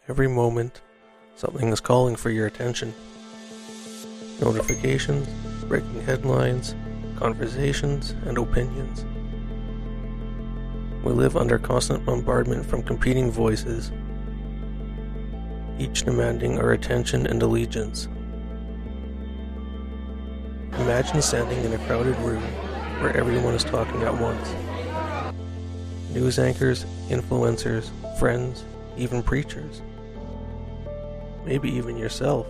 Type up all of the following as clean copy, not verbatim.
Every moment, something is calling for your attention. Notifications, breaking headlines, conversations, and opinions. We live under constant bombardment from competing voices, each demanding our attention and allegiance. Imagine standing in a crowded room where everyone is talking at once. News anchors, influencers, friends, even preachers. Maybe even yourself.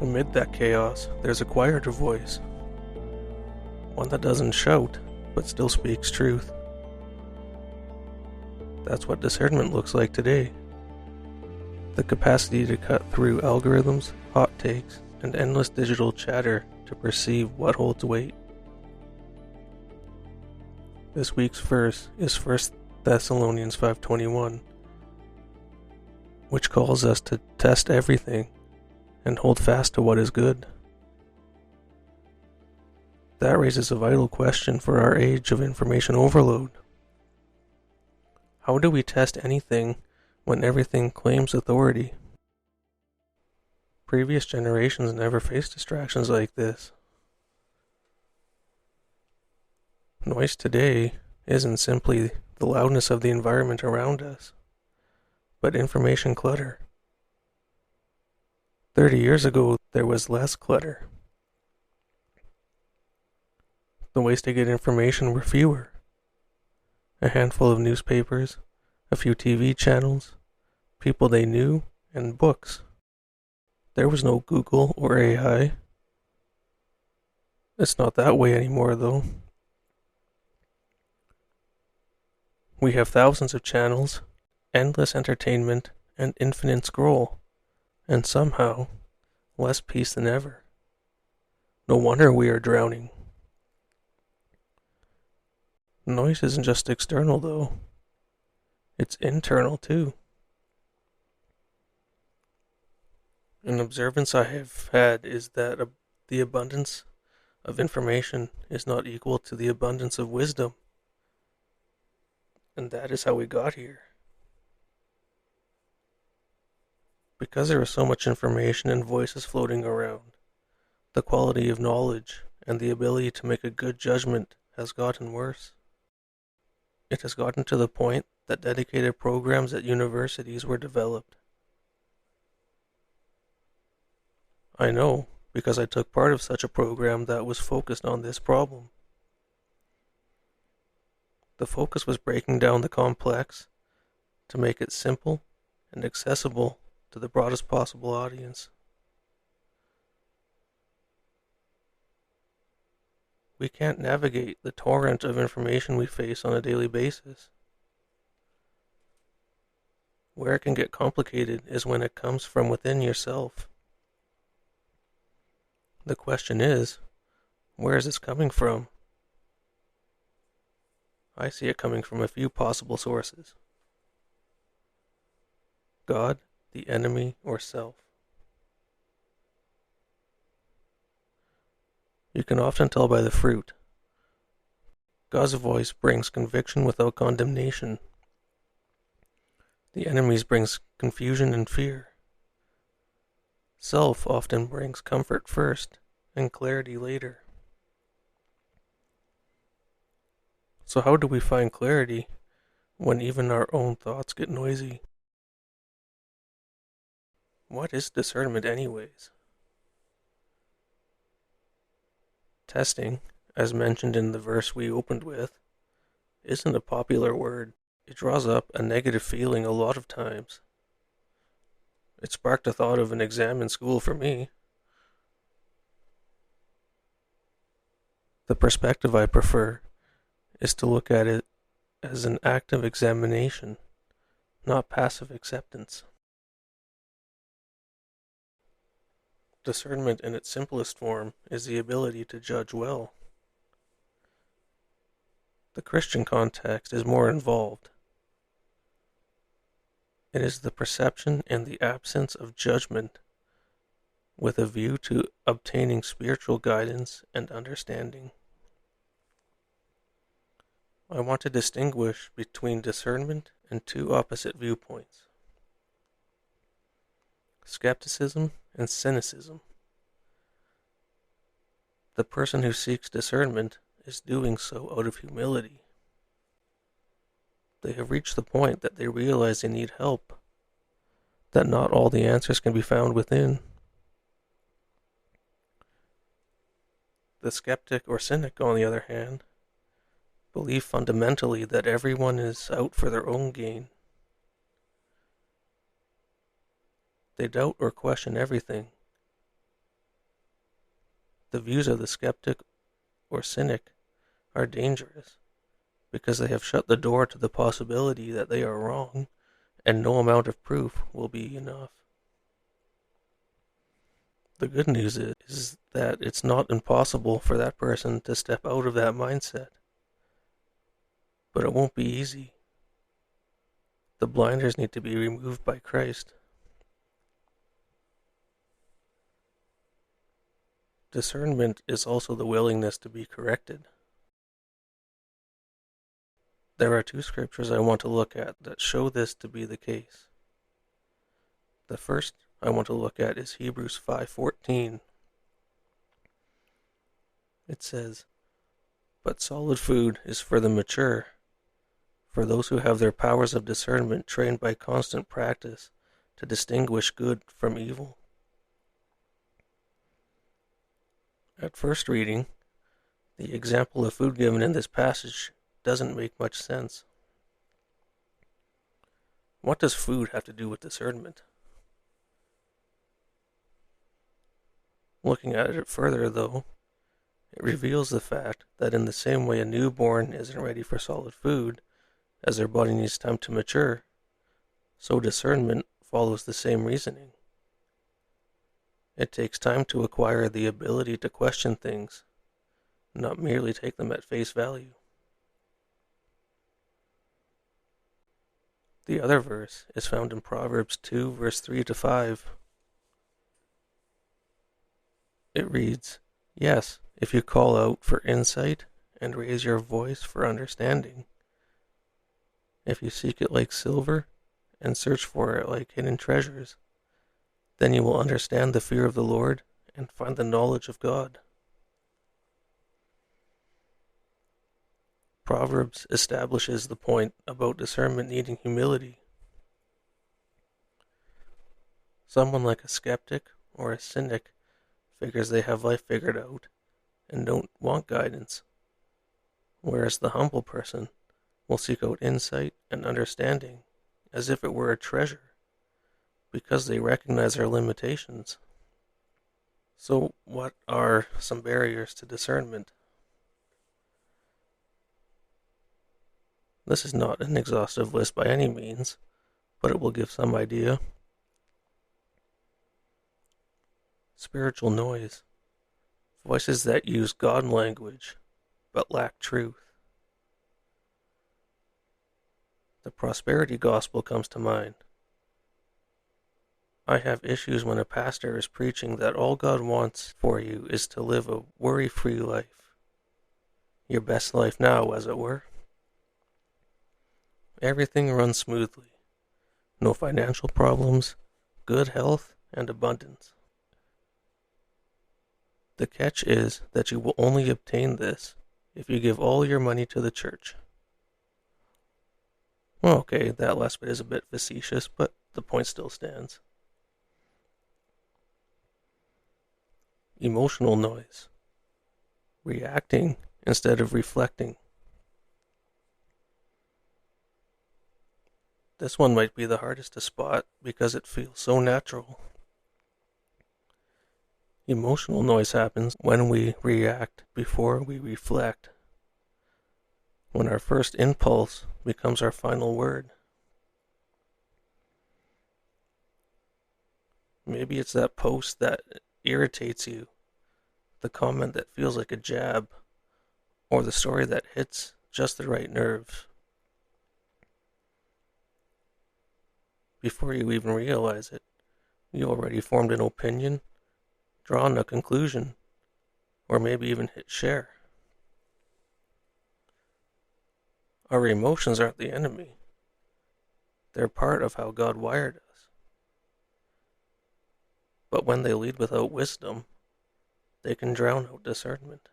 Amid that chaos, there's a quieter voice. One that doesn't shout, but still speaks truth. That's what discernment looks like today. The capacity to cut through algorithms, hot takes, and endless digital chatter to perceive what holds weight. This week's verse is 1 Thessalonians 5:21, which calls us to test everything and hold fast to what is good. That raises a vital question for our age of information overload. How do we test anything when everything claims authority? Previous generations never faced distractions like this. Noise today isn't simply the loudness of the environment around us, but information clutter. 30 years ago, there was less clutter. The ways to get information were fewer. A handful of newspapers, a few TV channels, people they knew, and books. There was no Google or AI. It's not that way anymore, though. We have thousands of channels, endless entertainment, and infinite scroll, and somehow, less peace than ever. No wonder we are drowning. Noise isn't just external, though. It's internal, too. An observance I have had is that the abundance of information is not equal to the abundance of wisdom. And that is how we got here. Because there is so much information and voices floating around, the quality of knowledge and the ability to make a good judgment has gotten worse. It has gotten to the point that dedicated programs at universities were developed. I know, because I took part of such a program that was focused on this problem. The focus was breaking down the complex to make it simple and accessible to the broadest possible audience. We can't navigate the torrent of information we face on a daily basis. Where it can get complicated is when it comes from within yourself. The question is, where is this coming from? I see it coming from a few possible sources. God, the enemy, or self. You can often tell by the fruit. God's voice brings conviction without condemnation. The enemy's brings confusion and fear. Self often brings comfort first and clarity later. So how do we find clarity when even our own thoughts get noisy? What is discernment anyways? Testing, as mentioned in the verse we opened with, isn't a popular word. It draws up a negative feeling a lot of times. It sparked a thought of an exam in school for me. The perspective I prefer is to look at it as an active examination, not passive acceptance. Discernment in its simplest form is the ability to judge well. The Christian context is more involved. It is the perception and the absence of judgment with a view to obtaining spiritual guidance and understanding. I want to distinguish between discernment and two opposite viewpoints: skepticism and cynicism. The person who seeks discernment is doing so out of humility. They have reached the point that they realize they need help, that not all the answers can be found within. The skeptic or cynic, on the other hand, believe fundamentally that everyone is out for their own gain. They doubt or question everything. The views of the skeptic or cynic are dangerous because they have shut the door to the possibility that they are wrong, and no amount of proof will be enough. The good news is that it's not impossible for that person to step out of that mindset, but it won't be easy. The blinders need to be removed by Christ. Discernment is also the willingness to be corrected. There are two scriptures I want to look at that show this to be the case. The first I want to look at is Hebrews 5:14. It says, "But solid food is for the mature, for those who have their powers of discernment trained by constant practice to distinguish good from evil." At first reading, the example of food given in this passage doesn't make much sense. What does food have to do with discernment? Looking at it further, though, it reveals the fact that in the same way a newborn isn't ready for solid food, as their body needs time to mature, so discernment follows the same reasoning. It takes time to acquire the ability to question things, not merely take them at face value. The other verse is found in Proverbs 2, verse 3-5. It reads, "Yes, if you call out for insight and raise your voice for understanding, if you seek it like silver and search for it like hidden treasures, then you will understand the fear of the Lord and find the knowledge of God." Proverbs establishes the point about discernment needing humility. Someone like a skeptic or a cynic figures they have life figured out and don't want guidance, whereas the humble person will seek out insight and understanding as if it were a treasure, because they recognize their limitations. So, what are some barriers to discernment? This is not an exhaustive list by any means, but it will give some idea. Spiritual noise. Voices that use God language, but lack truth. The prosperity gospel comes to mind. I have issues when a pastor is preaching that all God wants for you is to live a worry-free life. Your best life now, as it were. Everything runs smoothly. No financial problems, good health, and abundance. The catch is that you will only obtain this if you give all your money to the church. Well, okay, that last bit is a bit facetious, but the point still stands. Emotional noise. Reacting instead of reflecting. This one might be the hardest to spot because it feels so natural. Emotional noise happens when we react before we reflect, when our first impulse becomes our final word. Maybe it's that post that irritates you, the comment that feels like a jab, or the story that hits just the right nerves. Before you even realize it, you already formed an opinion, drawn a conclusion, or maybe even hit share. Our emotions aren't the enemy. They're part of how God wired us. But when they lead without wisdom, they can drown out discernment.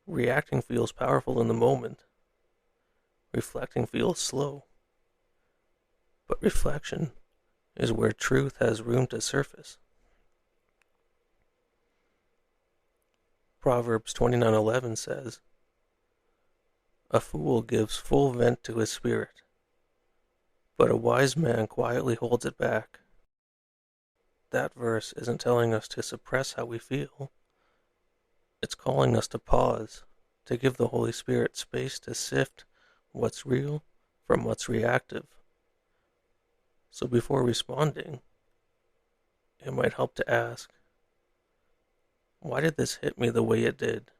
Reacting feels powerful in the moment. Reflecting feels slow. But reflection is where truth has room to surface. Proverbs 29:11 says, "A fool gives full vent to his spirit, but a wise man quietly holds it back." That verse isn't telling us to suppress how we feel. It's calling us to pause, to give the Holy Spirit space to sift what's real from what's reactive. So before responding, it might help to ask, why did this hit me the way it did?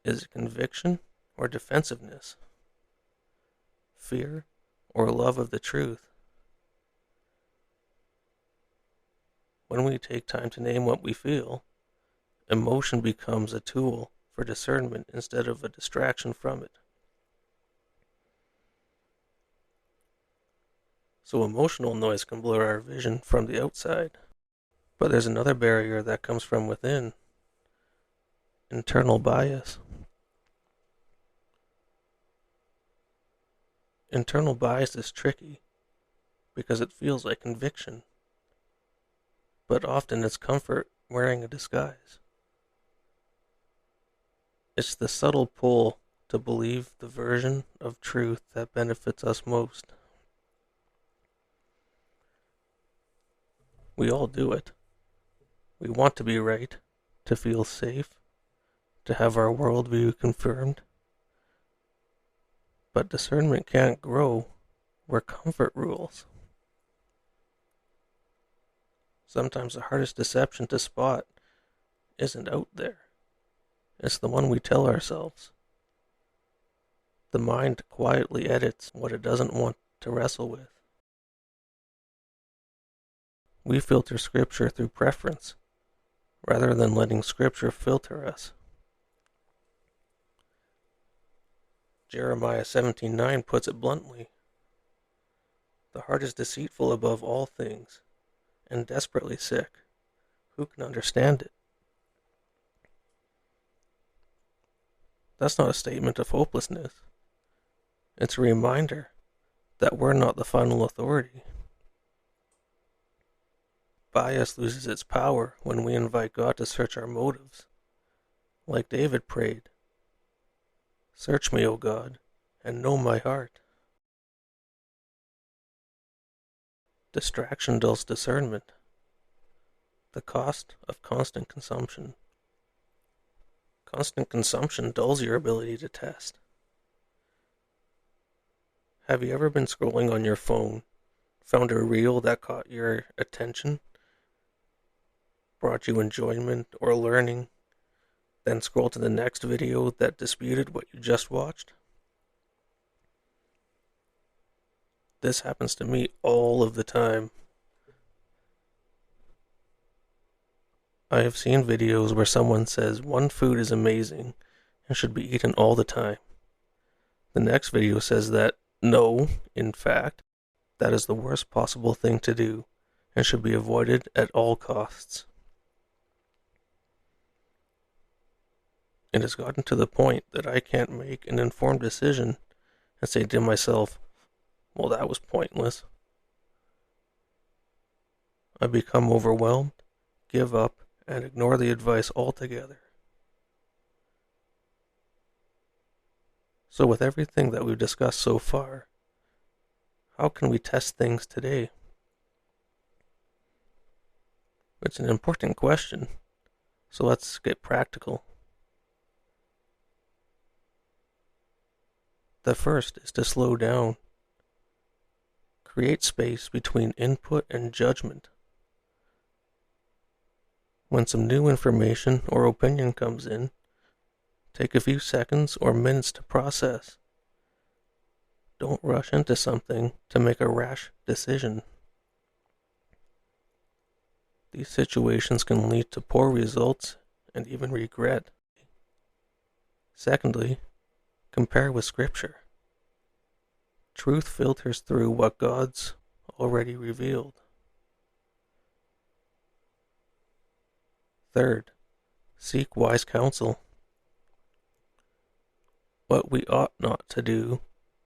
Is it conviction or defensiveness? Fear or love of the truth? When we take time to name what we feel, emotion becomes a tool for discernment instead of a distraction from it. So emotional noise can blur our vision from the outside. But there's another barrier that comes from within: internal bias. Internal bias is tricky because it feels like conviction, but often it's comfort wearing a disguise. It's the subtle pull to believe the version of truth that benefits us most. We all do it. We want to be right, to feel safe, to have our worldview confirmed. But discernment can't grow where comfort rules. Sometimes the hardest deception to spot isn't out there. It's the one we tell ourselves. The mind quietly edits what it doesn't want to wrestle with. We filter Scripture through preference, rather than letting Scripture filter us. Jeremiah 17:9 puts it bluntly: "The heart is deceitful above all things, and desperately sick. Who can understand it?" That's not a statement of hopelessness. It's a reminder that we're not the final authority. Bias loses its power when we invite God to search our motives. Like David prayed, "Search me, O God, and know my heart." Distraction dulls discernment. The cost of constant consumption. Constant consumption dulls your ability to test. Have you ever been scrolling on your phone, found a reel that caught your attention, brought you enjoyment or learning, then scroll to the next video that disputed what you just watched? This happens to me all of the time. I have seen videos where someone says one food is amazing and should be eaten all the time. The next video says that, no, in fact, that is the worst possible thing to do and should be avoided at all costs. It has gotten to the point that I can't make an informed decision and say to myself, well, that was pointless. I become overwhelmed, give up, and ignore the advice altogether. So with everything that we've discussed so far, how can we test things today? It's an important question, so let's get practical. The first is to slow down. Create space between input and judgment. When some new information or opinion comes in, take a few seconds or minutes to process. Don't rush into something to make a rash decision. These situations can lead to poor results and even regret. Secondly, Compare with Scripture. Truth filters through what God's already revealed. Third, seek wise counsel. What we ought not to do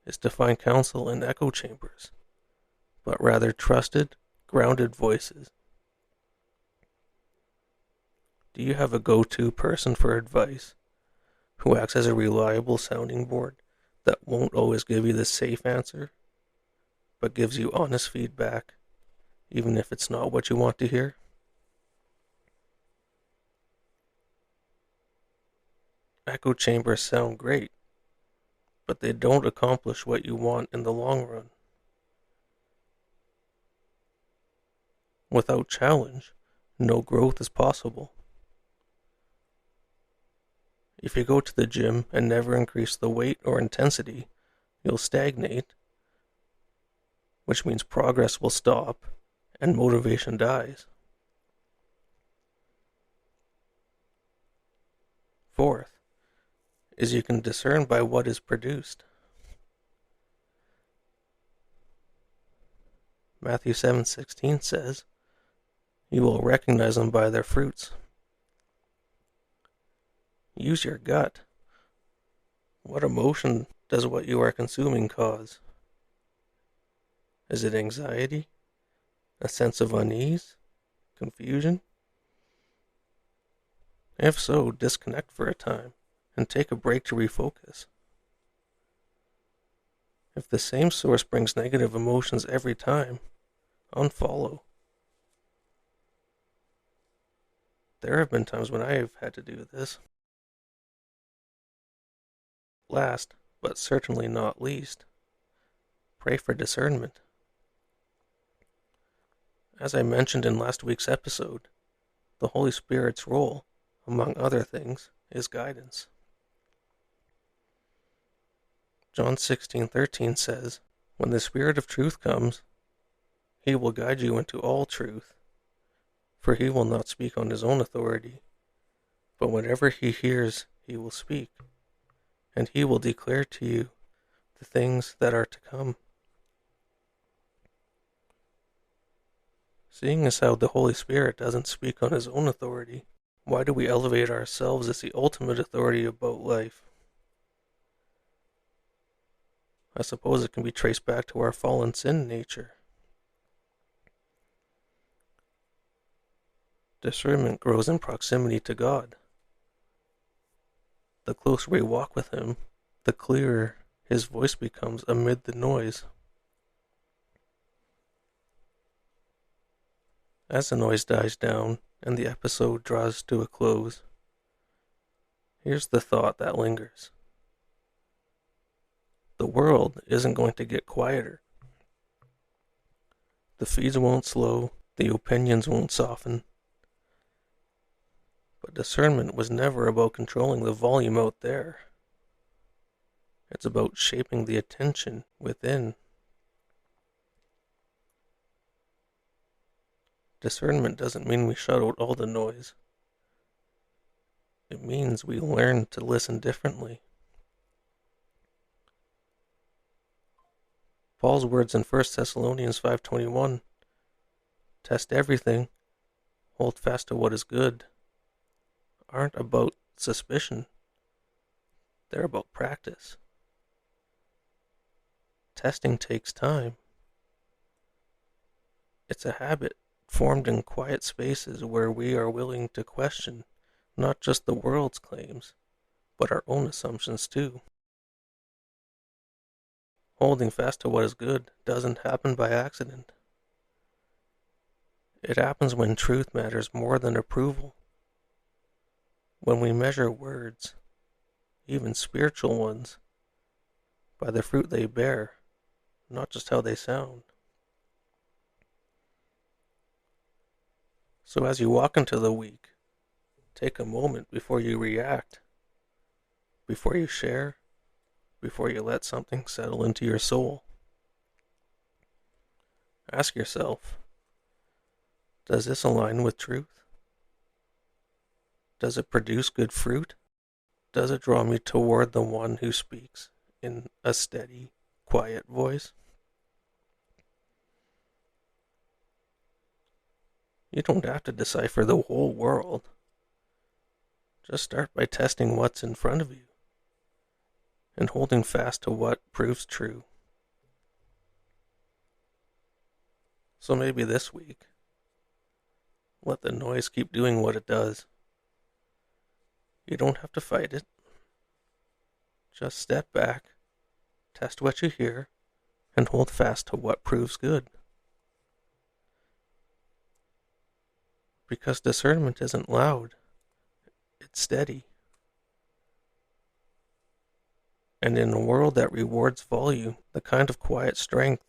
is to find counsel in echo chambers, but rather trusted, grounded voices. Do you have a go-to person for advice who acts as a reliable sounding board that won't always give you the safe answer, but gives you honest feedback, even if it's not what you want to hear? Echo chambers sound great, but they don't accomplish what you want in the long run. Without challenge, no growth is possible. If you go to the gym and never increase the weight or intensity, you'll stagnate, which means progress will stop and motivation dies. Fourth, is you can discern by what is produced. Matthew 7:16 says, "You will recognize them by their fruits." Use your gut. What emotion does what you are consuming cause? Is it anxiety? A sense of unease? Confusion? If so, disconnect for a time and take a break to refocus. If the same source brings negative emotions every time, unfollow. There have been times when I have had to do this. Last, but certainly not least, pray for discernment. As I mentioned in last week's episode, the Holy Spirit's role, among other things, is guidance. John 16:13 says, "When the Spirit of truth comes, he will guide you into all truth, for he will not speak on his own authority, but whatever he hears he will speak, and he will declare to you the things that are to come." Seeing as how the Holy Spirit doesn't speak on his own authority, why do we elevate ourselves as the ultimate authority about life? I suppose it can be traced back to our fallen sin nature. Discernment grows in proximity to God. The closer we walk with him, the clearer his voice becomes amid the noise. As the noise dies down and the episode draws to a close, here's the thought that lingers. The world isn't going to get quieter. The feeds won't slow, the opinions won't soften. But discernment was never about controlling the volume out there. It's about shaping the attention within. Discernment doesn't mean we shut out all the noise. It means we learn to listen differently. Paul's words in 1 Thessalonians 5:21, "Test everything, hold fast to what is good," aren't about suspicion. They're about practice. Testing takes time. It's a habit formed in quiet spaces where we are willing to question not just the world's claims, but our own assumptions too. Holding fast to what is good doesn't happen by accident. It happens when truth matters more than approval. When we measure words, even spiritual ones, by the fruit they bear, not just how they sound. So as you walk into the week, take a moment before you react, before you share, before you let something settle into your soul. Ask yourself, does this align with truth? Does it produce good fruit? Does it draw me toward the one who speaks in a steady, quiet voice? You don't have to decipher the whole world. Just start by testing what's in front of you and holding fast to what proves true. So maybe this week, let the noise keep doing what it does. You don't have to fight it. Just step back, test what you hear, and hold fast to what proves good. Because discernment isn't loud, it's steady. And in a world that rewards volume, the kind of quiet strength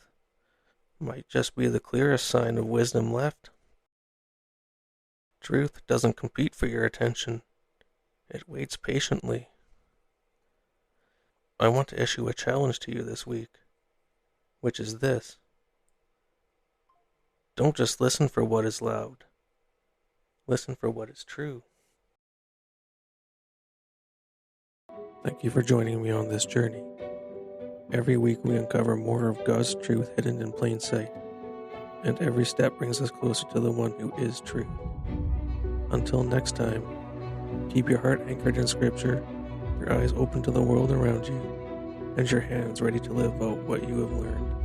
might just be the clearest sign of wisdom left. Truth doesn't compete for your attention. It waits patiently. I want to issue a challenge to you this week, which is this. Don't just listen for what is loud. Listen for what is true. Thank you for joining me on this journey. Every week we uncover more of God's truth hidden in plain sight, and every step brings us closer to the one who is true. Until next time, keep your heart anchored in Scripture, your eyes open to the world around you, and your hands ready to live out what you have learned.